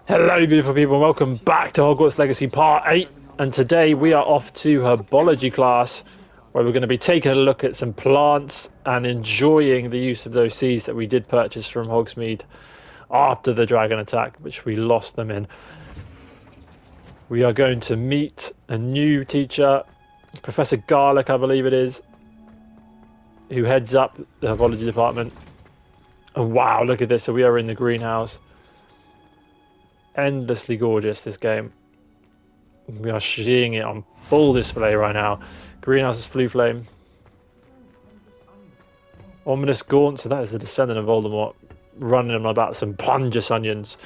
Hello beautiful people and welcome back to Hogwarts Legacy Part 8, and today we are off to Herbology class where we're going to be taking a look at some plants and enjoying the use of those seeds that we did purchase from Hogsmeade after the dragon attack, which we lost them in. We are going to meet a new teacher, Professor Garlic I believe it is, who heads up the Herbology department. Oh wow, look at this, so we are in the greenhouse. Endlessly gorgeous, this game. We are seeing it on full display right now. Greenhouse's Flue Flame. Ominous Gaunt, so that is the descendant of Voldemort, running on about some Plungus Onions.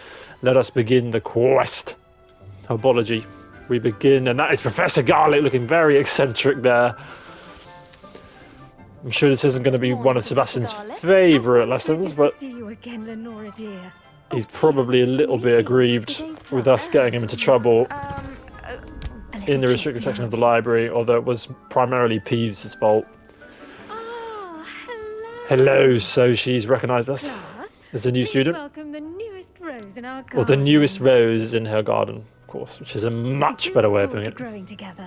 Let us begin the quest. Herbology. We begin, and that is Professor Garlic looking very eccentric there. I'm sure this isn't going to be one of Sebastian's favourite lessons, but he's probably a little bit aggrieved with us getting him into trouble in the restricted section of the library, although it was primarily Peeves' fault. Hello, so she's recognised us as a new student. Or the newest rose in her garden, of course, which is a much better way of putting it.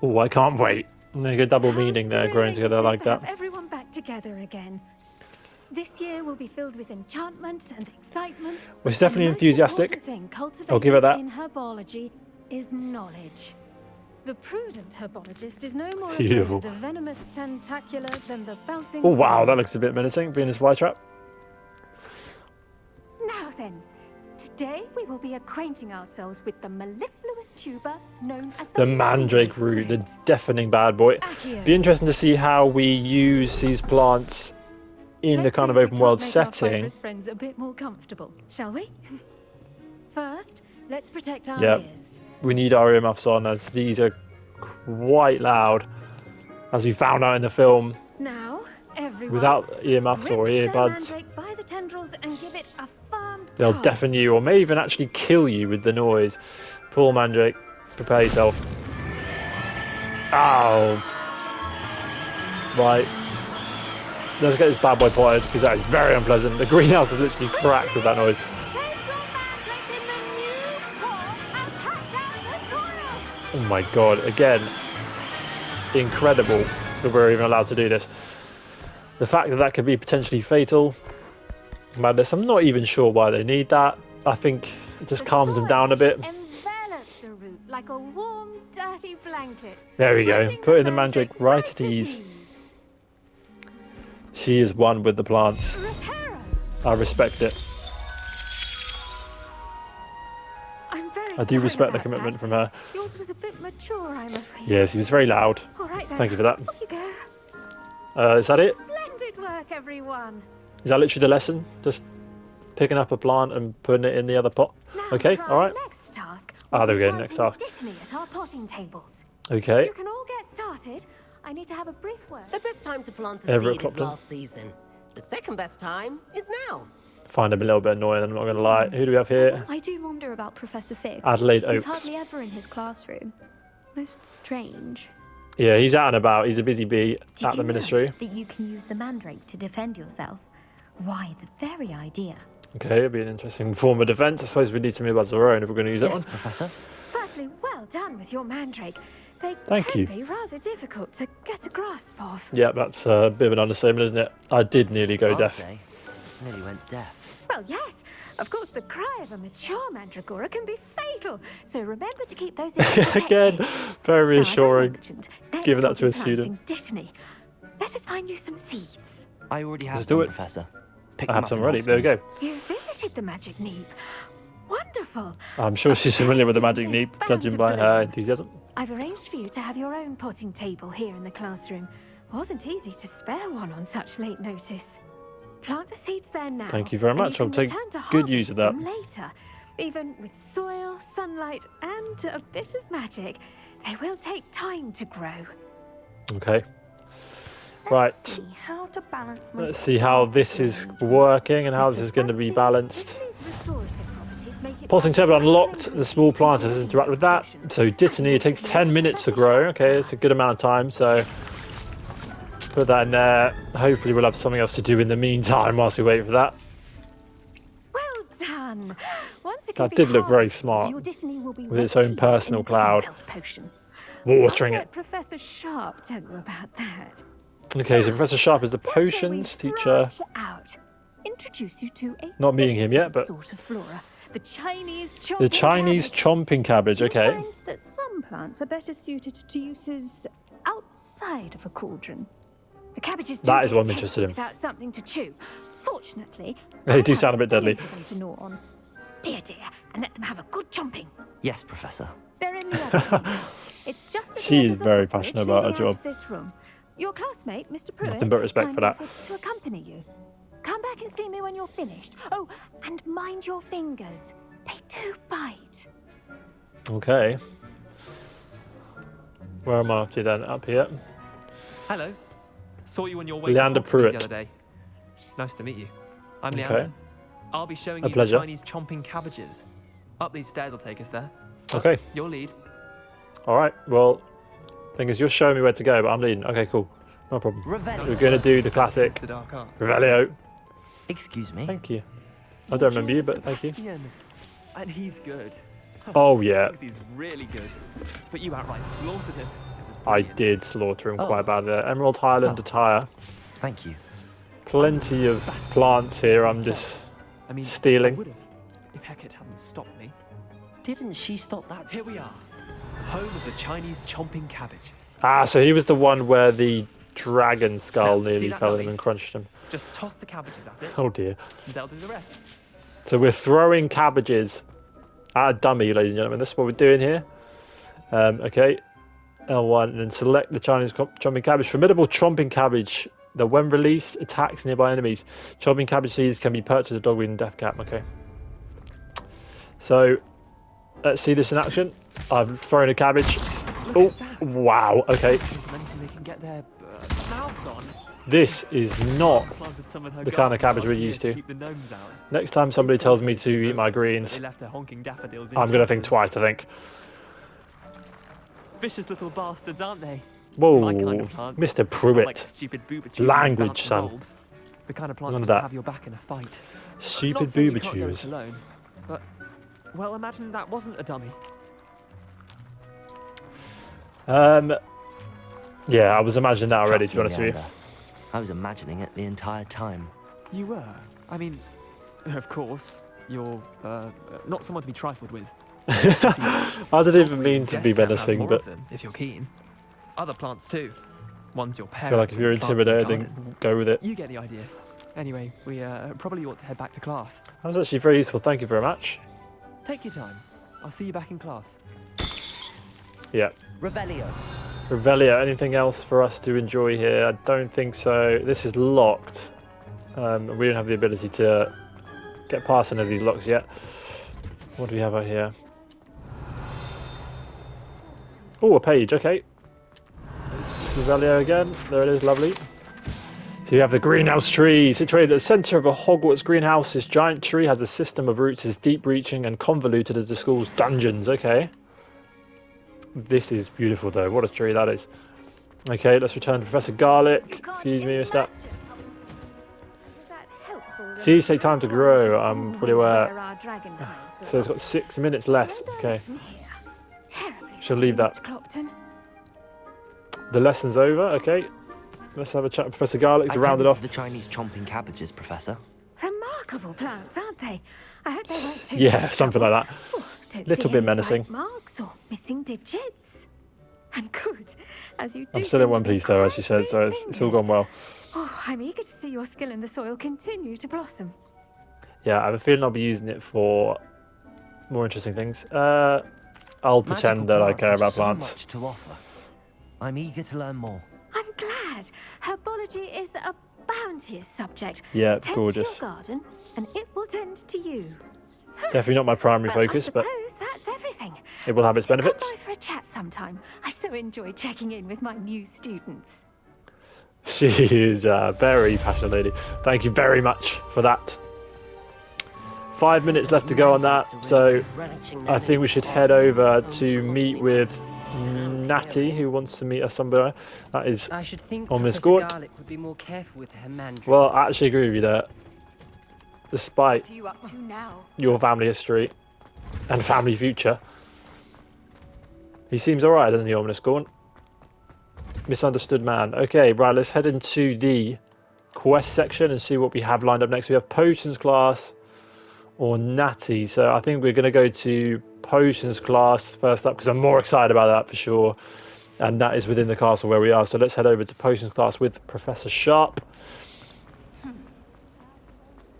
Oh, I can't wait. There's a double meaning there, growing together like that. Everyone back together again. This year will be filled with enchantment and excitement. We're definitely enthusiastic. I'll give it that. In herbology is knowledge. The prudent herbologist is no more Beautiful. afraid of the venomous tentacular than the bouncing. Oh wow, that looks a bit menacing, being a flytrap. Now then, today we will be acquainting ourselves with the mellifluous tuber known as the mandrake root, the deafening bad boy. Be interesting to see how we use these plants in the kind of open world setting. Friends a bit more comfortable, shall we? First, let's protect our ears. We need our earmuffs on, as these are quite loud, as we found out in the film. Now, everyone, without earmuffs or earbuds, by the tendrils and give it a firm they'll deafen you, or may even actually kill you with the noise. Poor Mandrake, prepare yourself. Ow! Right. Let's get this bad boy potted, because that is very unpleasant. The greenhouse is literally cracked with that noise. Oh my god, again, incredible that we're even allowed to do this. The fact that that could be potentially fatal, madness. I'm not even sure why they need that. I think it just calms them down a bit. Envelop the root like a warm, dirty blanket. There we go, putting the mandrake right at ease. She is one with the plants. I respect it. I do respect the commitment from her. Yours was a bit mature, I'm afraid. Yes, he was very loud. All right, then. Thank you for that. Off you go. Is that it? Splendid work, everyone. Is that literally the lesson? Just picking up a plant and putting it in the other pot? Now, okay, all right. Next task. There we go, next task. At our potting tables. Okay. You can all get started. I need to have a brief word. The best time to plant a seed is last season. The second best time is now. Find him a little bit annoying, I'm not going to lie. Who do we have here? I do wonder about Professor Fig. Adelaide Oaks. He's hardly ever in his classroom. Most strange. Yeah, he's out and about. He's a busy bee at the Did ministry. you know that you can use the mandrake to defend yourself? Why, the very idea. Okay, it'll be an interesting form of defence. I suppose we need some earbuds of our own if we're going to use that one. Yes, Professor. Firstly, well done with your mandrake. They Thank can you. be rather difficult to get a grasp of. Yeah, that's a bit of an understatement, isn't it? I did nearly go deaf. Nearly went deaf. Well, yes. Of course, the cry of a mature mandragora can be fatal. So remember to keep those ears protected. Again, very reassuring. Giving that to a student. student. Dittany. Let us find you some seeds. I already have Let's some, do it. Professor. I have some already. There we go. You visited the magic neep. Wonderful. I'm sure she's familiar with the magic neep, judging by her enthusiasm. I've arranged for you to have your own potting table here in the classroom. Wasn't easy to spare one on such late notice. Plant the seeds there now. Thank you very much. I'll take good use of that. Later, even with soil, sunlight, and a bit of magic, they will take time to grow. Okay. Right. Let's see how this is working and how this is going to be balanced. Potting table unlocked. The small plants interact with that. So Dittany, it takes 10 minutes to grow. Okay, it's a good amount of time. So put that in there. Hopefully we'll have something else to do in the meantime whilst we wait for that. Well done. fun. Once it That can be did look very harvested, smart, your destiny will be with its ready own to use personal in cloud. health potion. Watering I'll it. let Professor Sharp tell you about that. Okay, so Professor Sharp is the What say we potions teacher. branch out? Introduce you to a Not meeting him yet, different but sort of flora. The Chinese chomping the Chinese cabbage. chomping cabbage. You'll Okay. find that some plants are better suited to uses outside of a cauldron. The cabbages do That is get what I'm tasty interested in. without something to chew. Fortunately, They I do have sound a bit belly deadly. for them to gnaw on. Be a dear and let them have a good chomping. Yes, Professor. They're in the other greenhouse. It's just at She the end is of the very footbridge passionate about her leading out job. of this room. Your classmate, Mr. Pruitt, Nothing but has respect for kindly that. offered to accompany you. Come back and see me when you're finished. Oh, and mind your fingers. They do bite. Okay. Where am I off to then? Up here. Hello. Saw you on your way Leander to Hogsmeade Pruitt. the other day. Nice to meet you. I'm Okay. Leander. I'll be showing A you pleasure. the Chinese chomping cabbages. Up these stairs will take us there. Okay. Your lead. All right. Well, thing is, you're showing me where to go, but I'm leading. Okay, cool. No problem. Revelio. We're going to do the classic The dark arts. Revelio. Excuse me. Thank you. I don't remember you, but thank you. Sebastian. And he's good. Oh, yeah. Thinks he's really good. But you outright slaughtered him. It was I brilliant. did slaughter him Oh. quite badly. Emerald Highland Oh. attire. Thank you. Plenty of Sebastian plants was here. I'm myself. just I mean, stealing. I would have if Hecate hadn't stopped me. Didn't she stop that? Here we are. Home of the Chinese chomping cabbage. Ah, so he was the one where the dragon skull Now, see nearly that fell dummy? in and crunched him. Just toss the cabbages at it, Oh dear. and they'll do the rest. So we're throwing cabbages at a dummy, ladies and gentlemen. This is what we're doing here. Okay. L1, and then select the Chinese chomping cabbage. Formidable chomping cabbage that, when released, attacks nearby enemies. Chomping cabbage seeds can be purchased at Dogweed and Death Cap. Okay. So let's see this in action. I've thrown a cabbage. Look Oh, at that. wow. Okay. Anything they can get their mouths on. This is not Planted some in her the kind of garden cabbage last we're year used to. Keep the gnomes out. Next time somebody Did tells say me they to could eat my vote, but greens, They left her honking daffodils in I'm going to think tatters. twice, I think. Vicious little bastards, aren't they? Whoa, My kind of plants. Mr. Not Pruitt. like stupid booba tubers and Language, bouncing son. bulbs. The kind of plants None of that that. have your back in a fight. Stupid Not saying you booba can't go it tubes. alone, but well, imagine that wasn't a dummy. Yeah, I was imagining that already, Trust to be honest me, with you. Leander. I was imagining it the entire time. You were. I mean, of course, you're not someone to be trifled with. I didn't even mean to be menacing, but if you're keen, other plants too. One's your I parents. feel like if you're intimidated, then go with it. You get the idea. Anyway, we probably ought to head back to class. That was actually very useful. Thank you very much. Take your time. I'll see you back in class. Yeah. Revelio. Revelio, anything else for us to enjoy here? I don't think so. This is locked. We don't have the ability to get past any of these locks yet. What do we have out here? Oh, a page. Okay. Revelio again. There it is. Lovely. So you have the greenhouse tree. Situated at the centre of a Hogwarts greenhouse, this giant tree has a system of roots as deep-reaching and convoluted as the school's dungeons. Okay. This is beautiful, though. What a tree that is. Okay, let's return to Professor Garlick. Excuse me, Mr. Seeds take time to grow. I'm fully aware. So it's got 6 minutes less. Okay. Shall leave that. The lesson's over. Okay. Let's have a chat with Professor Garlick to I round it tended off. to the Chinese chomping cabbages, Professor. Remarkable plants, aren't they? I hope they weren't too Yeah, much something trouble. like that. Oh, don't Little see bit any menacing. bite marks or missing digits. And good, as you do. I'm still in seem one to be piece, though, as you quite said, so it's all green-fingered. gone well. Oh, I'm eager to see your skill in the soil continue to blossom. Yeah, I have a feeling I'll be using it for more interesting things. I'll pretend that I Magical care plants about have plants. So much to offer. I'm eager to learn more. I'm glad. Herbology is a bounteous subject. Yeah, it's Tend gorgeous. to your garden, and it will tend to you. Definitely not my primary focus, I but suppose that's everything. it will have its Do benefits. come by for a chat sometime. I so enjoy checking in with my new students. She is a very passionate lady. Thank you very much for that. 5 minutes left to go on that, so I think we should head over to meet with Natty, who wants to meet us somewhere. That is I should think on Miss Professor Gort. Garlick would be more careful with her mandrake. Well, I actually agree with you there. despite What are you up to now? your family history and family future. He seems alright, doesn't he, Ominous Gorn? Misunderstood man. Okay, right, let's head into the quest section and see what we have lined up next. We have Potions class or Natty. So I think we're going to go to Potions class first up because I'm more excited about that for sure. And that is within the castle where we are. So let's head over to Potions class with Professor Sharp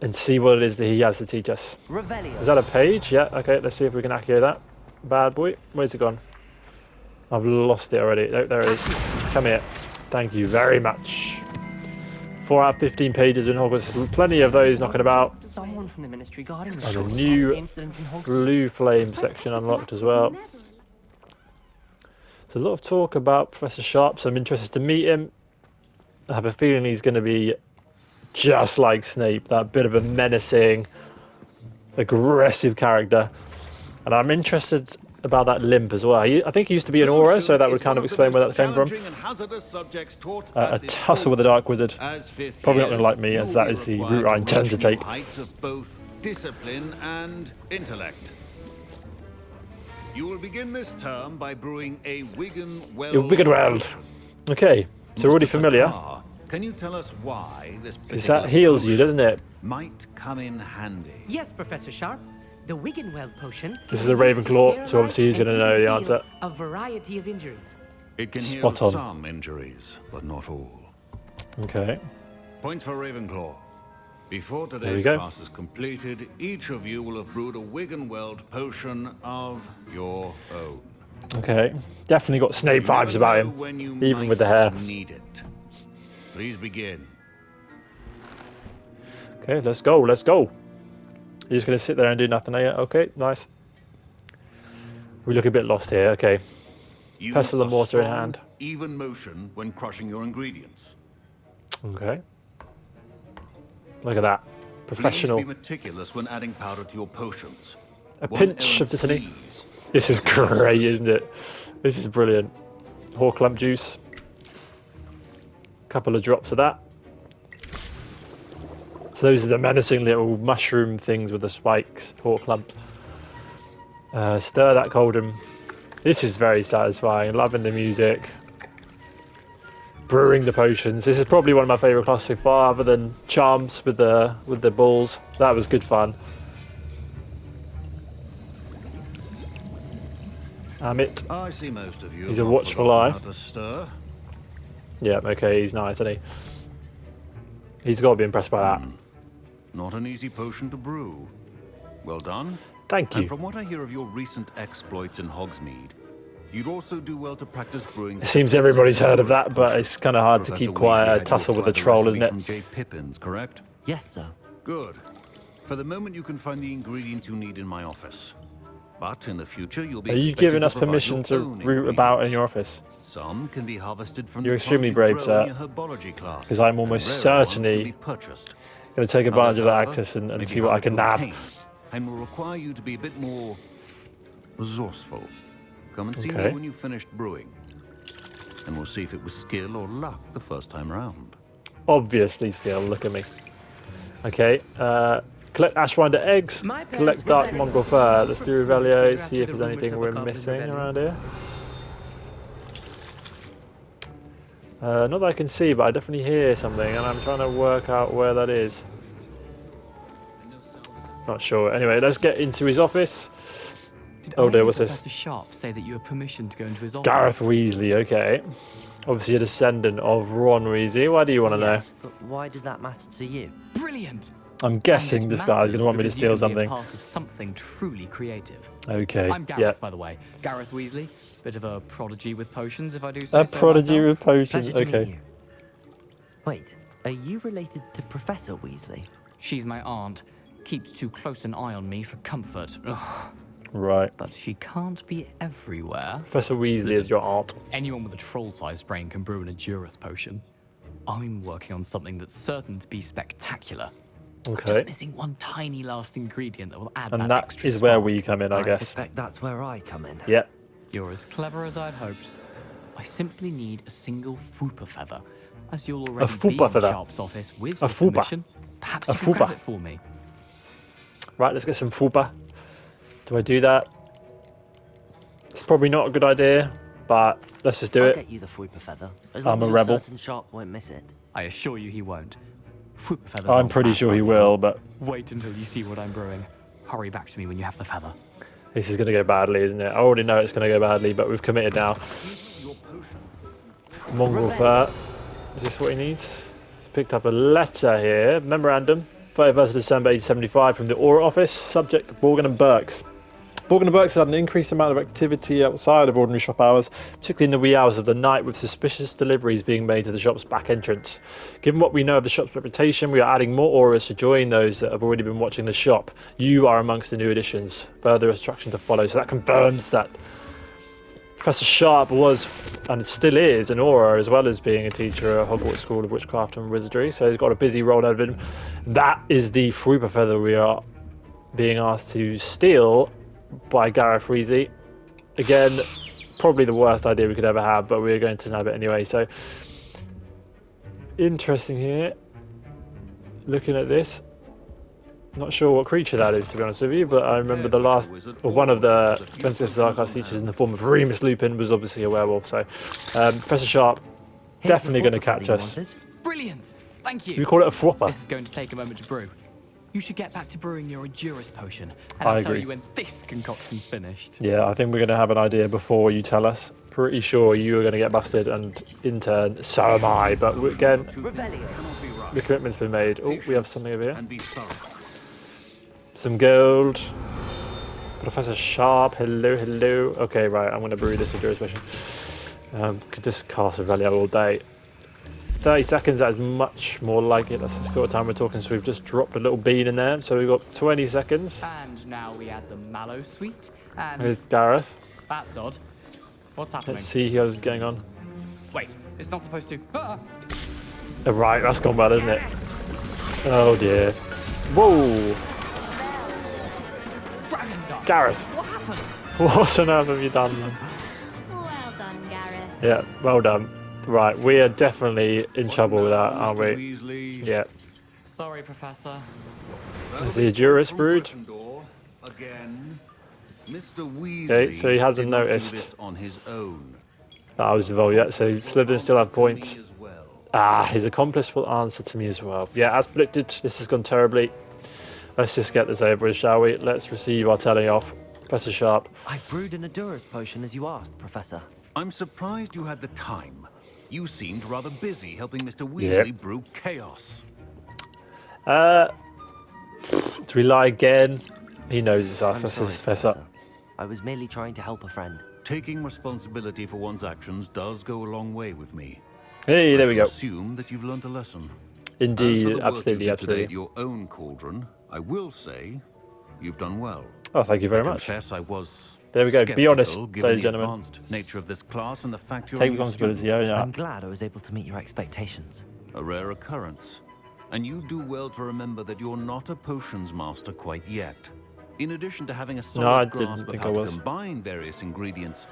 and see what it is that he has to teach us. Revelio. Is that a page? Yeah, okay, let's see if we can activate that. Bad boy. Where's it gone? I've lost it already. There it is. Come here. Thank you very much. 4 out of 15 pages in Hogwarts. Plenty of those knocking about. Someone from the ministry guarding the And a shore new after the incident in Hogsmeade. blue flame section unlocked as well. There's a lot of talk about Professor Sharp, so I'm interested to meet him. I have a feeling he's going to be just like Snape, that bit of a menacing, aggressive character. And I'm interested about that limp as well. I think he used to be an aura, so that would kind of explain where that came from. A tussle with a dark wizard. Probably not going to like me, as that is the route I intend to take. Heights of both discipline and intellect. You will begin this term by brewing a Wiggenweld. Wiggenweld. Okay, so already familiar. Can you tell us why this Because that heals you, doesn't it? might come in handy? Yes, Professor Sharp. The Wiggenweld potion. This is a Ravenclaw, so obviously he's going to know the answer. A variety of injuries. It can heal Spot on. some injuries, but not all. Okay. Point for Ravenclaw. Before we today's go. class is completed, each of you will have brewed a Wiggenweld potion of your own. Okay. Definitely got Snape You vibes never about know him, when you even might with the hair. Need it. Please begin. Okay, let's go, let's go. You're just going to sit there and do nothing, are you? Okay, nice. We look a bit lost here, okay. Use Pestle and a mortar in strong, hand. even motion when crushing your ingredients. Okay. Look at that. Professional. Please be meticulous when adding powder to your potions. A One pinch of errant destiny. sneeze This is disastrous. great, isn't it? This is brilliant. Horklump juice. Couple of drops of that. So those are the menacing little mushroom things with the spikes. Horklump. Stir that cauldron. This is very satisfying. Loving the music. Brewing the potions. This is probably one of my favourite classes so far, other than Charms with the balls. That was good fun. Amit. I see most of you. He's have a not watchful forgotten eye. how to stir. Yeah, okay, he's nice, isn't he? He's got to be impressed by that. Not an easy potion to brew. Well done. Thank And you. from what I hear of your recent exploits in Hogsmeade, you'd also do well to practice brewing. It seems everybody's heard of that, but it's kind of hard to keep quiet. A tussle with a troll, isn't it? From J. Pippin's, correct? Yes, sir. Good. For the moment, you can find the ingredients you need in my office. But in the future, you'll be Are you expected giving to us provide permission your to own root about in ingredients. your office? Some can be harvested from You're the extremely plants you brave, grow in sir. your Herbology class. 'Cause I'm and almost rarer ones certainly can be purchased. Going to take advantage of that Others, access however, and may see be what I harder can to nab. obtain and will require you to be a bit more resourceful. Come and see Okay. me when you've finished brewing, and we'll see if it was skill or luck the first time round. Obviously skill, look at me. Okay, collect Ashwinder eggs, My parents collect dark were mongrel fur. Let's do very Revelio, after see if the there's rumours anything of a we're Goblin missing rebellion. around here. Not that I can see, but I definitely hear something, and I'm trying to work out where that is. Not sure. Anyway, let's get into his office. Did Oh I dear, hear what's this? Professor Sharp say that you have permission to go into his office? Gareth Weasley, okay. Obviously a descendant of Ron Weasley. Why do you want to Yes, but why does that matter to you? Brilliant! know? I'm guessing And it this guy's going to matters want me to because you steal can be a something. part of something truly creative. Okay, I'm Gareth, yeah. by the way. Gareth Weasley. Bit of a prodigy with potions, if I do say A so prodigy myself. with potions, Pleasure to meet okay. you. Wait, are you related to Professor Weasley? She's my aunt. Keeps too close an eye on me for comfort. Ugh. Right. But she can't be everywhere. Professor Weasley Listen. is your aunt. Anyone with a troll-sized brain can brew an Adurus potion. I'm working on something that's certain to be spectacular. Okay. Just missing one tiny last ingredient that will add And that that extra is where spark. we come in, I I guess. suspect that's where I come in. Yep. You're as clever as I'd hoped. I simply need a single Fooper feather, as you'll already be Fooper in feather? Sharp's office with A his Fooper? permission. Perhaps A you can grab Fooper? it for me. Right, let's get some fupa. Do I do that? It's probably not a good idea, but let's just do I'll it. get you the Fuipa feather, as I'm long a as you're rebel. certain Sharp won't miss it. I assure you he won't. Fupa feathers I'm aren't pretty bad sure he luck. will, but Wait until you see what I'm brewing. Hurry back to me when you have the feather. this is going to go badly, isn't it? I already know it's going to go badly, but we've committed now. Mongrel fur. Is this what he needs? He's picked up a letter here. Memorandum. 31st of December 1875 from the Aura office. Subject Borgin and Burks. Borgin and Burks had an increased amount of activity outside of ordinary shop hours, particularly in the wee hours of the night, with suspicious deliveries being made to the shop's back entrance. Given what we know of the shop's reputation, we are adding more auras to join those that have already been watching the shop. You are amongst the new additions. Further instruction to follow. So that confirms that Professor Sharp was, and still is, an aura, as well as being a teacher at Hogwarts School of Witchcraft and Wizardry. So he's got a busy role ahead of him. That is the Fuipa feather we are being asked to steal by Gareth Weasley. Again, probably the worst idea we could ever have, but we're going to nab it anyway. So interesting here. Looking at this, not sure what creature that is, to be honest with you, but I remember the last, or one of the Princess Archives teachers in the form of Remus Lupin was obviously a werewolf. So Professor Sharp Here's definitely the going to Fuipa catch feather you us. wanted. Brilliant! Thank you! We call it a Fwopper. This is going to take a moment to brew. You should get back to brewing your Endurus potion, and I I'll tell agree. you when this concoction's finished. Yeah, I think we're going to have an idea before you tell us. Pretty sure you are going to get busted, and in turn, so am I. But again, the commitment's been made. Oh, we have something over here. Some gold. Professor Sharp, hello, hello. Okay, right, I'm going to brew this Endurus potion. Could just cast a Revelio all day. 30 seconds, that is much more like it. That's the sort of time we're talking, so we've just dropped a little bean in there. So we've got 20 seconds. And now we add the mallow sweet, and Here's Gareth. that's odd. What's happening? Let's see what's going on. Wait, it's not supposed to. Ah! Oh, right, that's gone bad, isn't it? Oh dear. Whoa! Dragon Dart! Gareth, What happened? what on earth have you done? Well done, Gareth. Yeah, well done. Right, we are definitely in trouble with that, aren't we? Weasley. Yeah. Sorry, Professor. Is the Endurus brewed? Again. Mr. Weasley Okay, so he hasn't did not do noticed. this on his own. I was involved yet, so Slytherin still have points. Me as well. Ah, his accomplice will answer to me as well. Yeah, as predicted, this has gone terribly. Let's just get this over with, shall we? Let's receive our telling off. Professor Sharp. I brewed an Endurus potion as you asked, Professor. I'm surprised you had the time. You seemed rather busy helping Mr. Weasley brew chaos. Do we lie again? He knows it's us. I'm That's sorry, his Professor. Professor. I was merely trying to help a friend. Taking responsibility for one's actions does go a long way with me. Hey, there we go. Assume that you've learnt a lesson. Indeed, As for the work absolutely, you did today absolutely. at your own cauldron, I will say you've done well. Oh, thank you very I much. confess I was There we go. Be honest, skeptical, ladies given and the gentlemen. advanced nature of this class and the fact you're Take a new responsibility. student. Yeah, yeah. I'm glad I was able to meet your expectations. A rare occurrence. And you do well to remember that you're not a potions master quite yet. In addition to having a I solid didn't grasp of think how I to was. combine various ingredients,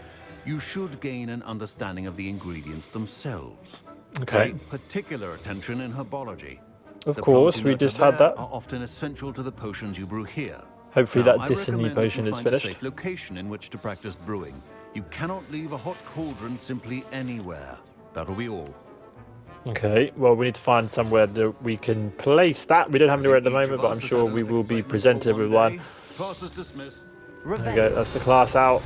you should gain an understanding of the ingredients themselves. Okay. Pay particular attention in herbology. Of The course, plants you we nurture just had there that. are often essential to the potions you brew here. Hopefully Now, that I Destiny recommend that potion you is find a finished. safe location in which to practice brewing. You cannot leave a hot cauldron simply anywhere. That'll be all. Okay, well, we need to find somewhere that we can place that. We don't have anywhere at the moment, but I'm sure we will be presented with one. Class is dismissed. There we go, that's the class out.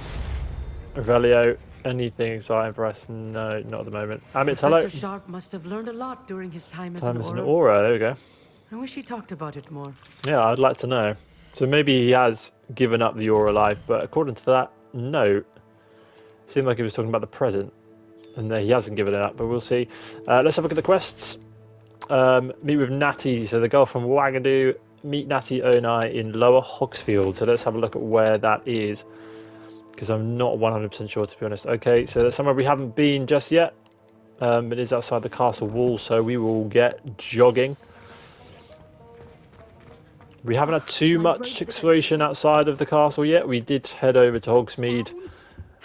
Revelio, anything exciting for us? No, not at the moment. Amit, hello. Professor Sharp must have learned a lot during his time as Time an is an aura. aura, there we go. I wish he talked about it more. Yeah, I'd like to know. So maybe he has given up the aura life, but according to that note, seemed like he was talking about the present. And he hasn't given it up, but we'll see. Let's have a look at the quests. Meet with Natty, so the girl from Wagadu. Meet Natty Onai in Lower Hogsfield. So let's have a look at where that is, because I'm not 100% sure, to be honest. Okay, so that's somewhere we haven't been just yet. It is outside the castle wall, so we will get jogging. We haven't had too much exploration outside of the castle yet. We did head over to Hogsmeade,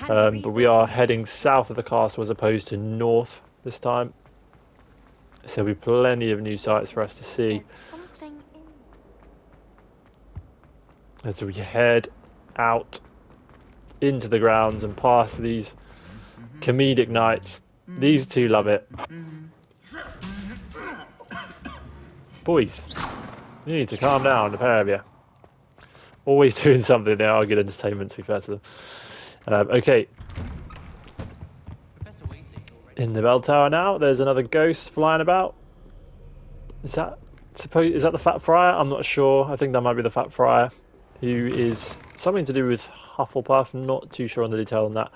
but we are heading south of the castle as opposed to north this time. So there'll be plenty of new sites for us to see. as we head out into the grounds and past these comedic knights. These two love it. Boys, you need to calm down, the pair of you. Always doing something. They are good entertainment, to be fair to them. Okay. In the bell tower now, there's another ghost flying about. Is that the Fat Friar? I'm not sure. I think that might be the Fat Friar, who is something to do with Hufflepuff. Not too sure on the detail on that.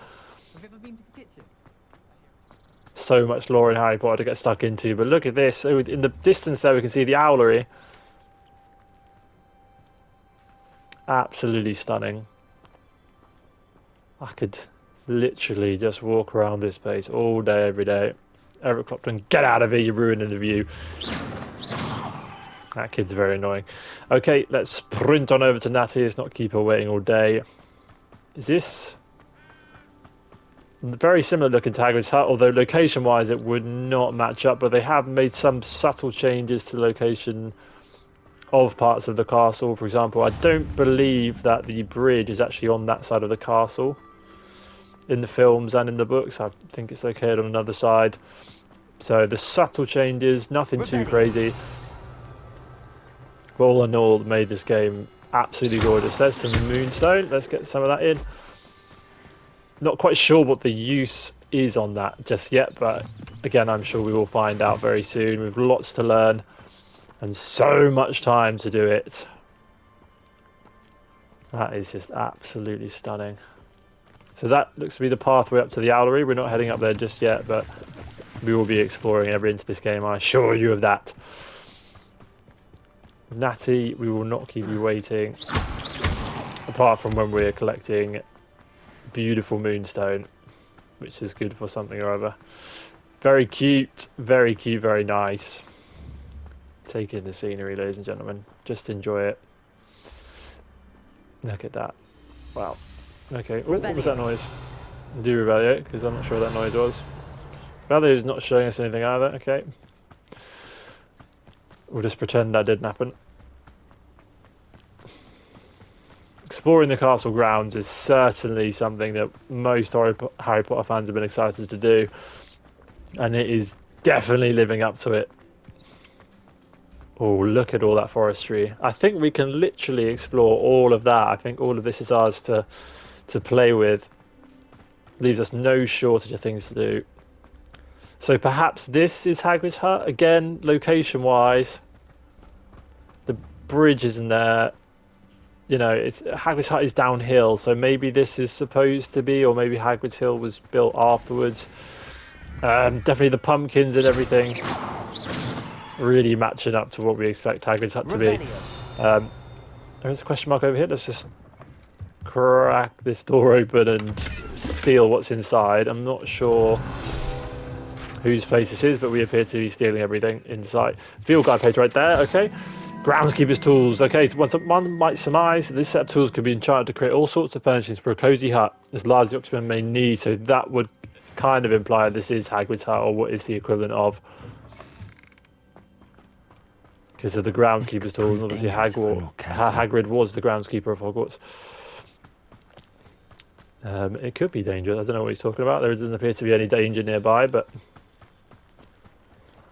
So much lore in Harry Potter to get stuck into, but look at this. So in the distance there we can see the owlery. Absolutely stunning. I could literally just walk around this place all day, every day. Eric Clopton, get out of here, you're ruining the view. That kid's very annoying. Okay, let's sprint on over to Natty. Let's not keep her waiting all day. Is this very similar looking to Hagrid's hut, although location-wise it would not match up, but they have made some subtle changes to the location of parts of the castle. For example, I don't believe that the bridge is actually on that side of the castle in the films and in the books. I think it's located on another side. So the subtle changes, nothing too crazy. But all in all, made this game absolutely gorgeous. There's some moonstone. Let's get some of that in. Not quite sure what the use is on that just yet, but again, I'm sure we will find out very soon. We've lots to learn and so much time to do it. That is just absolutely stunning. So that looks to be the pathway up to the owlery. We're not heading up there just yet, but we will be exploring every inch of this game, I assure you of that. Natty, we will not keep you waiting, apart from when we're collecting beautiful moonstone, which is good for something or other. Very cute, very nice. Take in the scenery, ladies and gentlemen. Just enjoy it. Look at that. Wow. Okay, oh, what was that noise? Do Revelio, because I'm not sure what that noise was. Revelio is not showing us anything either. Okay. We'll just pretend that didn't happen. Exploring the castle grounds is certainly something that most Harry Potter fans have been excited to do, and it is definitely living up to it. Oh, look at all that forestry. I think we can literally explore all of that. I think all of this is ours to play with. Leaves us no shortage of things to do. So perhaps this is Hagrid's hut again, location-wise. The bridge isn't there. You know, Hagrid's hut is downhill, so maybe this is supposed to be, or maybe Hagrid's hill was built afterwards. Definitely the pumpkins and everything really matching up to what we expect Hagrid's hut to be. There is a question mark over here. Let's just crack this door open and steal what's inside. I'm not sure whose place this is, but we appear to be stealing everything inside. Field guide page right there. Okay. Groundskeeper's tools. Okay, so one might surmise that this set of tools could be enchanted to create all sorts of furnishings for a cozy hut, as large as the occupant may need. So that would kind of imply this is Hagrid's hut, or what is the equivalent of. Because of the groundskeeper's tools, and obviously Hagrid was the groundskeeper of Hogwarts. It could be dangerous. I don't know what he's talking about. There doesn't appear to be any danger nearby, but...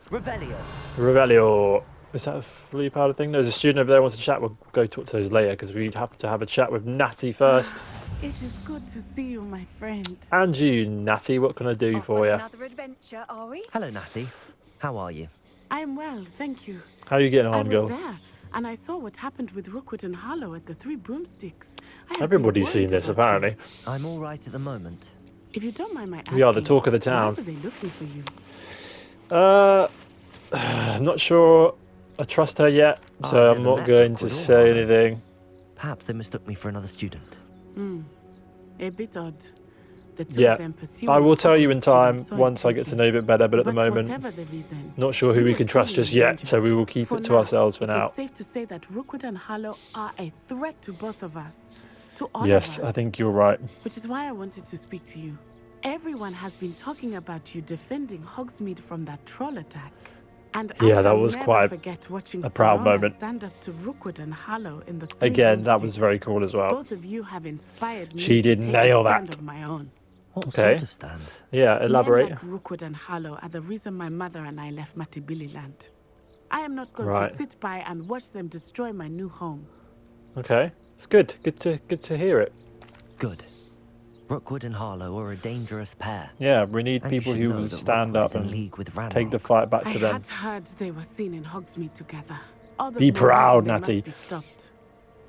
Revelio. Is that a fully powdered thing? There's a student over there who wants to chat. We'll go talk to those later, because we'd have to have a chat with Natty first. It is good to see you, my friend. And you, Natty. What can I do for you? Another adventure, are we? Hello, Natty. How are you? I'm well, thank you. How are you getting on, girl? I was there, and I saw what happened with Rookwood and Harlow at the Three Broomsticks. Everybody's seen this, apparently. I'm all right at the moment. If you don't mind my asking, we are the talk of the town. Why were they looking for you? I'm not sure I trust her yet, so I'm not going to say anything. Perhaps they mistook me for another student. A bit odd. Yeah, I will tell you in time once I get to know you a bit better, but at the moment, not sure who we can trust just yet, so we will keep it to ourselves for now. It's safe to say that Rookwood and Harlow are a threat to both of us, to all of us. Yes, I think you're right. Which is why I wanted to speak to you. Everyone has been talking about you defending Hogsmeade from that troll attack. And Yeah, I that shall was never quite forget watching a proud Serana moment. stand up to Rookwood and Harlow in the Three Again, that was Broomsticks. very cool as well. Both of you have inspired me She to did take nail a stand that. of my own. What Okay. sort of stand? Yeah, elaborate. Men like Rookwood and Harlow are the reason my mother and I left Matibili land. I am not going Right. to sit by and watch them destroy my new home. Okay, it's good. Good to hear it. Good. Rookwood and Harlow are a dangerous pair. Yeah, we need And you people should who know will that stand Rookwood up is in and league with take the Ranrock. fight back I to them. had heard they were seen in Hogsmeade together. All the Be more proud, reason they Natty. must be stopped.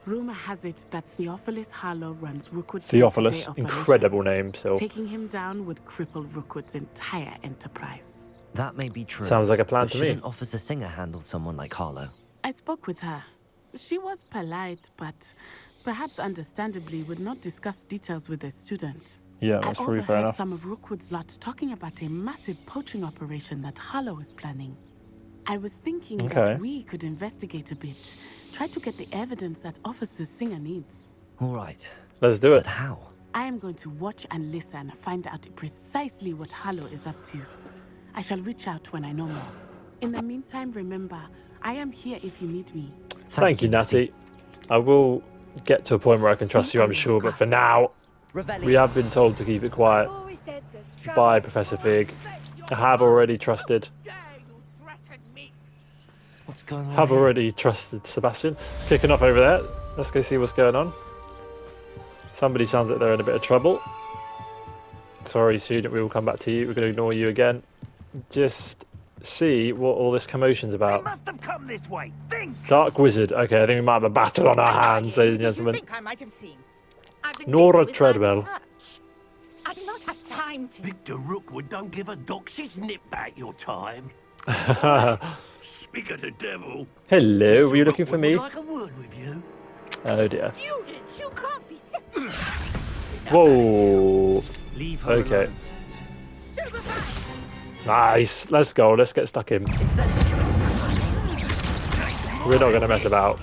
Rumor has it that Theophilus Harlow runs Rookwood's Theophilus, day-to-day incredible operations. name, so Taking him down would cripple Rookwood's entire enterprise. That may be true. sounds like a plan but to me. shouldn't Officer Singer handle someone like Harlow? I spoke with her. She was polite, but perhaps understandably would not discuss details with a student. Yeah, I that's probably fair overheard enough. some of Rookwood's lot talking about a massive poaching operation that Harlow is planning. I was thinking Okay. that we could investigate a bit, try to get the evidence that Officer Singer needs. All right. Let's do it. But how? I am going to watch and listen, find out precisely what Harlow is up to. I shall reach out when I know more. In the meantime, remember, I am here if you need me. Thank you, Natty. I will get to a point where I can trust you, I'm sure, but for now, we have been told to keep it quiet by Professor Fig. I have already trusted. What's going on? Have here? already trusted Sebastian. Kicking off over there. Let's go see what's going on. Somebody sounds like they're in a bit of trouble. Sorry, student, we will come back to you. We're going to ignore you again. Just see what all this commotion's about. Must have come this way. Think. Dark Wizard. Okay, I think we might have a battle on our hands, ladies and gentlemen. I might have seen. I've been Nora busy with my Treadwell. research. I do not have time to. Victor Rookwood don't give a doxy's nip back your time. Speak of the devil. Hello, were you looking for me? Would like a word with you. Oh dear. Students, you can't be serious. Whoa. Leave her Okay. alone. Nice. Let's go. Let's get stuck in. We're not going to mess about.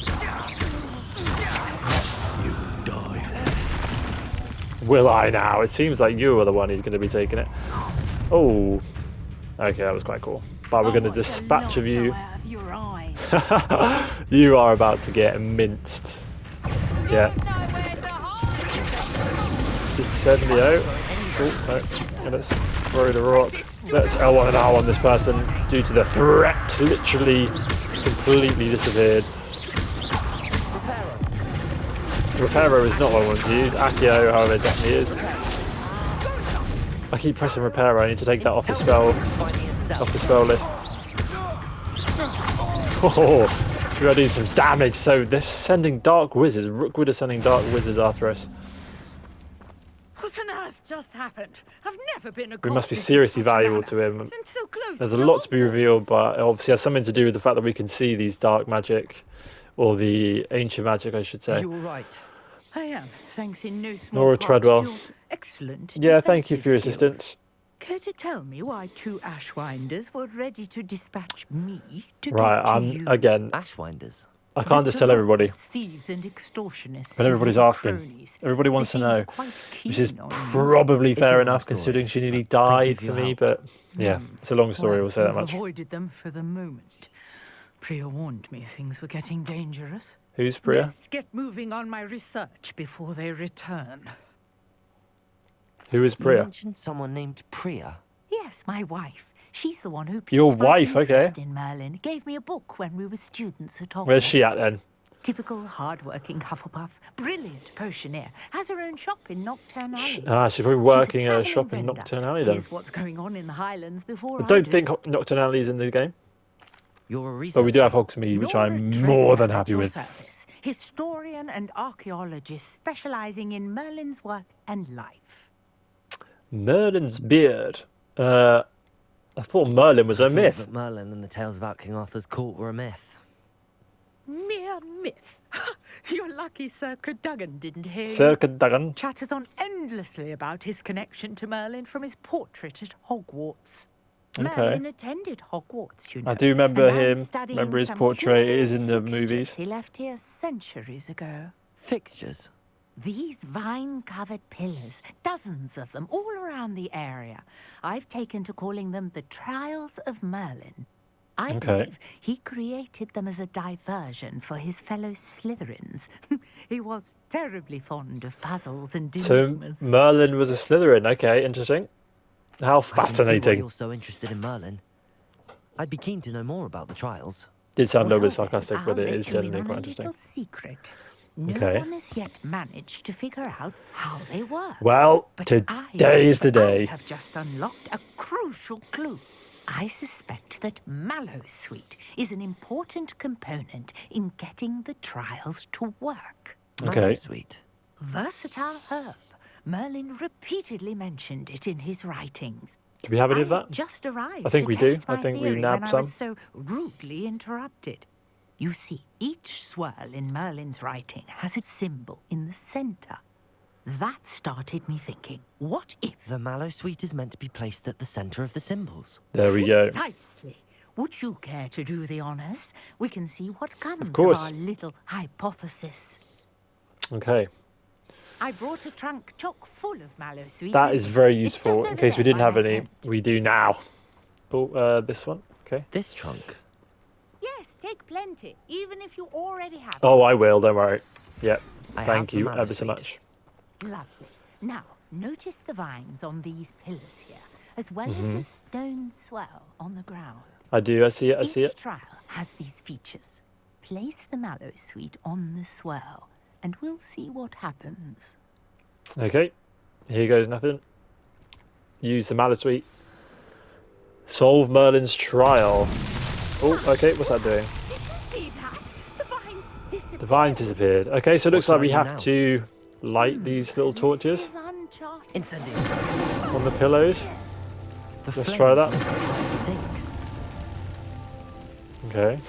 You die. Will I now? It seems like you are the one who's going to be taking it. Oh. Okay, that was quite cool. But we're going to dispatch of you. You are about to get minced. Yeah. Send me out. Oh, no. Let's throw the rock. Let's L1 and R on this person due to the threat. Literally completely disappeared. Reparo is not what I want to use. Accio, however, it definitely is. I keep pressing Reparo. I need to take that off the spell. Off the spell list. Oh, we are doing some damage. So they're sending Dark Wizards. Rookwood is sending Dark Wizards after us. What on earth just happened? I've never been We must be accosted in seriously such a valuable manner. to him. And so close There's a to lot to be Hogwarts. revealed, but it obviously has something to do with the fact that we can see these dark magic, or the ancient magic, I should say. You're right. I am, thanks in no small Nora part Treadwell. to excellent Yeah, thank you defensive for your skills. assistance. Care to tell me why two Ashwinders were ready to dispatch me to Right, get to you? again, Ashwinders. I can't just Victor tell everybody. Rookwood's thieves and extortionists, But everybody's his little asking. cronies. Everybody wants They to seemed know. quite Which is keen on you. probably It's a fair long enough, story, considering she nearly but thank you died for for your me, help. but yeah, it's a long story, Well, we'll say that I've much. avoided them for the moment. Priya warned me things were getting dangerous. Who's Priya? Best get moving on my research before they return. Who is You Priya? mentioned someone named Priya. Yes, my wife. She's the one who piqued Your my wife, okay. interest in Merlin. Gave me a book when we were students at Hogwarts. Where's she at then? Typical hard-working Hufflepuff, brilliant potioneer, has her own shop in Nocturne Alley. She's probably working She's at a travelling shop in vendor. Nocturne Alley then. Here's what's going on in the Highlands before I I don't do. think Nocturne Alley is in the game, You're a researcher. but we do have Hogsmeade, which Nora I'm Treadwell more than at happy your with. service. Historian and archaeologist specializing in Merlin's work and life. Merlin's beard. I thought Merlin was a I thought myth. that Merlin and the tales about King Arthur's court were a myth. Mere myth. You're lucky Sir Cadogan didn't hear Sir you. Cadogan. Chatters on endlessly about his connection to Merlin from his portrait at Hogwarts. Okay. Merlin attended Hogwarts, you know. I do remember and I'm him. studying Remember his some portrait. It is curious in the fixtures movies. He left here centuries ago. Fixtures. These vine-covered pillars, dozens of them, all around the area. I've taken to calling them the Trials of Merlin. I Okay. believe he created them as a diversion for his fellow Slytherins. He was terribly fond of puzzles and So enigmas. Merlin was a Slytherin. Okay, interesting. How I can see why fascinating. you're so interested in Merlin. I'd be keen to know more about the trials. Did sound a little bit Well, then, sarcastic, but I'll it let is you in generally on quite a interesting. little secret. No Okay. one has yet managed to figure out how they work. Well, But today is the I day. have just unlocked a crucial clue. I suspect that Mallowsweet is an important component in getting the trials to work. Okay. Sweet. Versatile herb. Merlin repeatedly mentioned it in his writings. Do we have any of I had that? just arrived I think to we do. test I my think we theory nabbed when I some. was so rudely interrupted. You see, each swirl in Merlin's writing has a symbol in the center. That started me thinking, what if... The Mallowsweet is meant to be placed at the center of the symbols. There we go. Precisely. Would you care to do the honors? We can see what comes of course. our little hypothesis. Okay. I brought a trunk chock full of Mallowsweet. That with is me. very It's useful. just In over case we there didn't by have my any, tent. we do now. Oh, this one. Okay. This trunk. Yes, take plenty, even if you already have. Oh, I will. Don't worry. Yep. I Thank have the you ever so Mallowsweet. much. Lovely. Now, notice the vines on these pillars here, as well as a stone swell on the ground. I do. I see it. I see Each it. trial has these features. Place the Mallowsweet on the swell, and we'll see what happens. Okay. Here goes nothing. Use the Mallowsweet. Solve Merlin's trial. Oh, okay. What's that doing? Did you see that? The vines disappeared. The vine disappeared. Okay, so it looks What like we shall I do have now? to light these little torches This is uncharted. Incendiary. on the pillows. The Let's flames try that. look like a sink. Okay.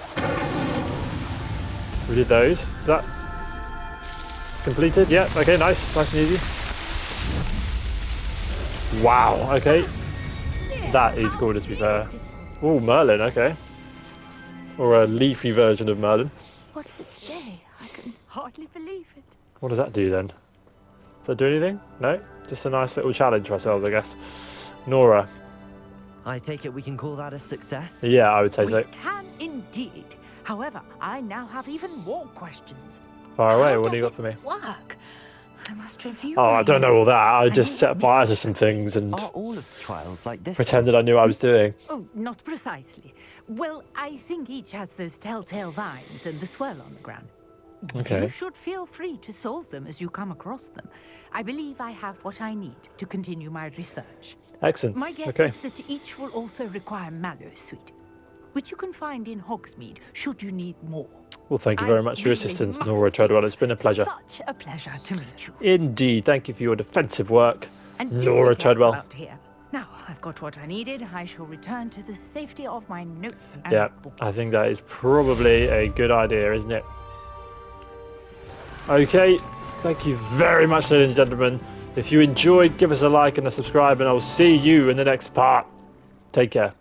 We did those. Is that completed? Yeah. Okay, nice. Nice and easy. Wow. Okay. That is gorgeous, to be fair. Oh, Merlin. Okay. Or a leafy version of Merlin. What a day. I can hardly believe it. What does that do then? Does that do anything? No? Just a nice little challenge for ourselves, I guess. Nora. I take it we can call that a success? Yeah, I would say We so. can indeed. However, I now have even more questions. Far away. How What do you does got for me? it work? I must review. Oh, my I don't know all notes. that. I just need set fire to Mrs. some things and Are all of the trials like this? pretended I knew what I was doing. Oh, not precisely. Well, I think each has those telltale vines and the swirl on the ground. Okay. You should feel free to solve them as you come across them. I believe I have what I need to continue my research. Excellent. My guess Okay. is that each will also require Mallowsweet, which you can find in Hogsmeade should you need more. Well, thank you I very much for your really assistance, must Nora Treadwell. It's been a pleasure. Such a pleasure to meet you. Indeed. Thank you for your defensive work, And do be Nora careful Treadwell. out here. Now, I've got what I needed. I shall return to the safety of my notes and Yeah, books. I think that is probably a good idea, isn't it? Okay, thank you very much, ladies and gentlemen. If you enjoyed, give us a like and a subscribe, and I'll see you in the next part. Take care.